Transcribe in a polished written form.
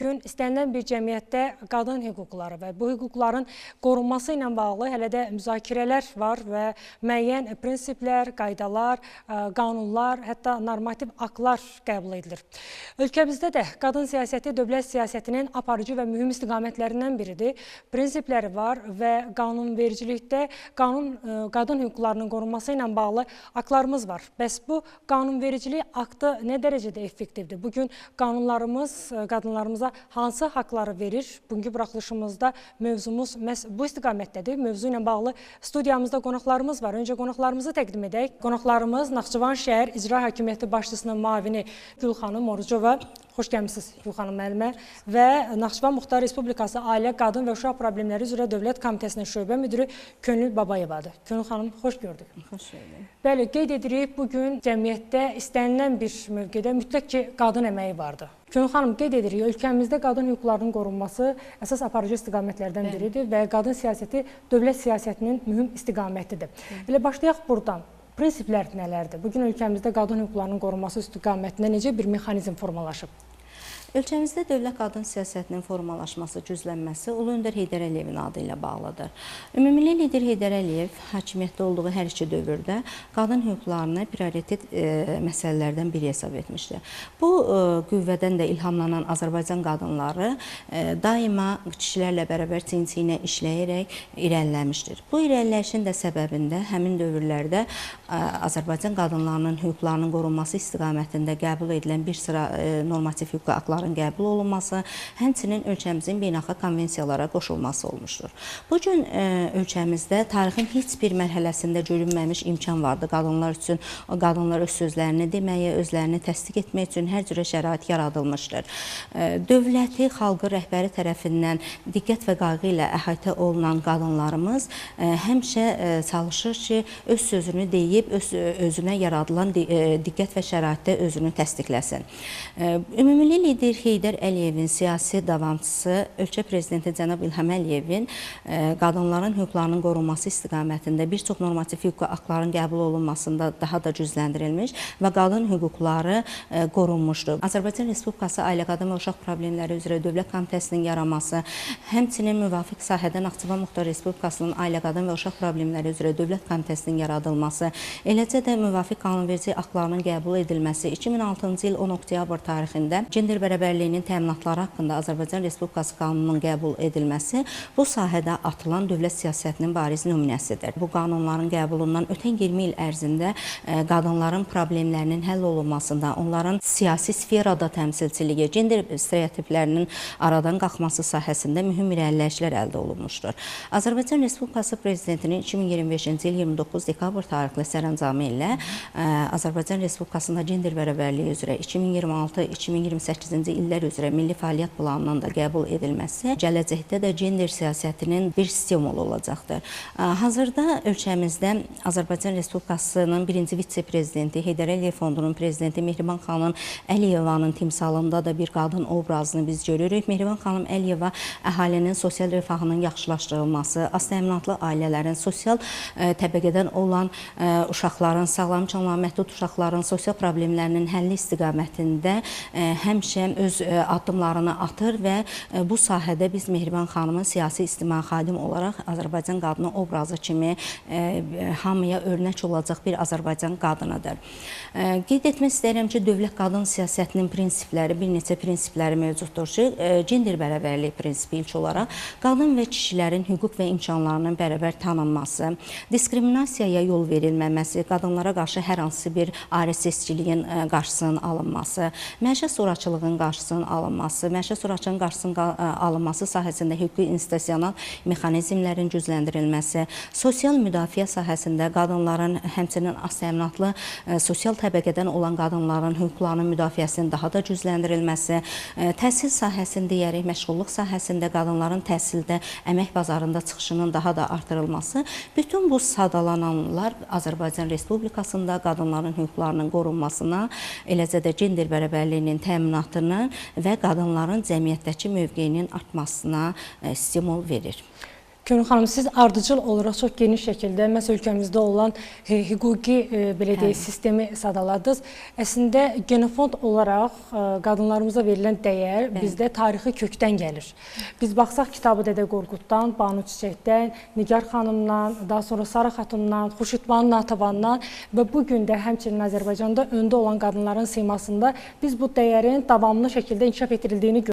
Gün istənilən bir cəmiyyətdə qadın hüquqları və bu hüquqların qorunması ilə bağlı hələ də müzakirələr var və müəyyən prinsiplər, qaydalar, qanunlar, hətta normativ aktlar qəbul edilir. Ölkəmizdə də qadın siyasəti dövlət siyasətinin aparıcı və mühüm istiqamətlərindən biridir. Prinsipləri var və qanunvericilikdə qadın hüquqlarının qorunması ilə bağlı aktlarımız var. Bəs bu qanunvericilik aktı nə dərəcədə effektivdir? Bugün qanunlarımız qadınlarımıza hansı haqları verir? Bugünkü buraxılışımızda mövzumuz məhz bu istiqamətdədir. Mövzu ilə bağlı studiyamızda qonaqlarımız var. Öncə qonaqlarımızı təqdim edək. Qonaqlarımız Naxçıvan şəhər İcra Hakimiyyəti başçısının müavini Gülxanım Orucova. Xoş gəlmişsiniz Gülxanım müəllimə və Naxçıvan Muxtar Respublikası Ailə, Qadın və Uşaq Problemləri üzrə Dövlət Komitəsinin şöbə müdiri Könül Babayevadır. Könül xanım, xoş gördük. Xoş gördük. Bəli, qeyd edirik, bugün cəmiyyətdə istənilən bir mövqedə mütləq ki, qadın əməyi vardır. Könül xanım, qeyd edirik, ölkəmizdə qadın hüquqlarının qorunması əsas aparıcı istiqamətlərdən biridir və qadın siyasəti dövlət siyasətinin mühüm istiqamətidir. Elə başlayaq buradan. Prinsiplər nələrdir? Bugün ölkəmizdə qadın hüquqlarının qorunması istiqamətində necə bir mexanizm formalaşıb? Ölkəmizdə dövlət qadın siyasətinin formalaşması, güclənməsi Ulu Öndər Heydər Əliyevin adı ilə bağlıdır. Ümumilikdə lider Heydər Əliyev hakimiyyətdə olduğu hər iki dövrdə qadın hüquqlarını prioritet məsələlərdən biri hesab etmişdir. Bu qüvvədən də ilhamlanan Azərbaycan qadınları daima kişilərlə bərabər çiyin-çiyinə işləyərək irəliləmişdir. Bu irəliləyişin də səbəbində həmin dövrlərdə Azərbaycan qadınlarının hüquqlarının qorunması istiqamətində qəbul edilən bir sıra normativ hüquq aktları qəbul olunması, həmçinin ölkəmizin beynəlxalq konvensiyalara qoşulması olmuşdur. Bugün ölkəmizdə tarixin heç bir mərhələsində görünməmiş imkan vardı qadınlar üçün. Qadınlar öz sözlərini deməyə, özlərini təsdiq etmək üçün hər cürə şərait yaradılmışdır. Dövləti, xalqı rəhbəri tərəfindən diqqət və qayğı ilə əhatə olunan qadınlarımız həmişə çalışır ki, öz sözünü deyib, özünə yaradılan diqqət və şəraitdə özünü təsdiqləsin. Ümumilikdə lider Heydər Əliyevin siyasi davamçısı, ölkə prezidenti cənab İlham Əliyevin qadınların hüquqlarının qorunması istiqamətində bir çox normativ hüquq aktların qəbul olunmasında daha da gücləndirilmiş və qadın hüquqları qorunmuşdur. Azərbaycan Respublikası Ailə, Qadın və Uşaq Problemləri üzrə Dövlət Komitəsinin yaranması, həmçinin müvafiq sahədə Naxçıvan Muxtar Respublikasının Ailə, Qadın və Uşaq Problemləri üzrə Dövlət Komitəsinin yaradılması, eləcə də müvafiq qanunverici aktlarının qəbul edilməsi 2006-cı il 10 oktyabr tarixində gender bərabərliyinin təminatları haqqında Azərbaycan Respublikası qanununun qəbul edilməsi bu sahədə atılan dövlət siyasətinin bariz nümunəsidir. Bu qanunların qəbulundan ötən 20 il ərzində qadınların problemlərinin həll olunmasında, onların siyasi sferada təmsilçiliyi, gender stereotiplərinin aradan qalxması sahəsində mühüm irəliləyişlər əldə olunmuşdur. Azərbaycan Respublikası Prezidentinin 2025-ci il 29 dekabr tarixli sərəncamı ilə Azərbaycan Respublikasında gender bərabərliyi üzrə 2026-2028-ci illər üzrə milli fəaliyyət planının da qəbul edilməsi gələcəkdə də gender siyasətinin bir stimulu olacaqdır. Hazırda ölkəmizdə Azərbaycan Respublikasının birinci vitse-prezidenti, Heydər Əliyev Fondunun prezidenti Mehriban xanım Əliyevanın timsalında da bir qadın obrazını biz görürük. Mehriban xanım Əliyeva əhalinin sosial rifahının yaxşılaşdırılması, az təminatlı ailələrin, sosial təbəqədən olan uşaqların, sağlam canlı məhdud uşaqların sosial problemlərinin həlli istiqamətində həmişə öz addımlarını atır və bu sahədə biz Mehriban xanımın siyasi ictimai xadim olaraq Azərbaycan qadını obrazı kimi hamıya örnək olacaq bir Azərbaycan qadınıdır. Qeyd etmək istəyirəm ki, dövlət qadın siyasətinin prinsipləri, bir neçə prinsipləri mövcuddur ki, gender bərabərlik prinsipi ilk olaraq qadın və kişilərin hüquq və imkanlarının bərabər tanınması, diskriminasiyaya yol verilməməsi, qadınlara qarşı hər hansı bir ayrı seçkiliyin qarşısının alınması, məişət zorakılığın qarşısının alınması, məişət zorakılığın qarşısının alınması sahəsində hüquqi institusional mexanizmlərin gücləndirilməsi, sosial müdafiə sahəsində qadınların, həmçinin az təminatlı sosial təbəqədən olan qadınların hüquqlarının müdafiəsinin daha da gücləndirilməsi, təhsil sahəsində deyərik, məşğulluq sahəsində qadınların təhsildə, əmək bazarında çıxışının daha da artırılması, bütün bu sadalananlar Azərbaycan Respublikasında qadınların hüquqlarının qorunmasına, eləcə də gender bərabərliyinin təminatını və qadınların cəmiyyətdəki mövqeyinin artmasına stimul verir. Könül xanım, siz ardıcıl olaraq çox geniş şəkildə məhz ölkəmizdə olan hüquqi belə deyək sistemi sadaladınız. Əslində genofond olaraq qadınlarımıza verilən dəyər bizdə tarixi kökdən gəlir. Biz baxsaq Kitabı Dədə Qorquddan, Banu Çiçəkdən, Nigar xanımdan, daha sonra Sara xatundan, Xurşudbanu Natəvandan və bu gün də həmçinin Azərbaycanda öndə olan qadınların simasında biz bu dəyərin davamlı şəkildə inkişaf etdirildiyini görürük.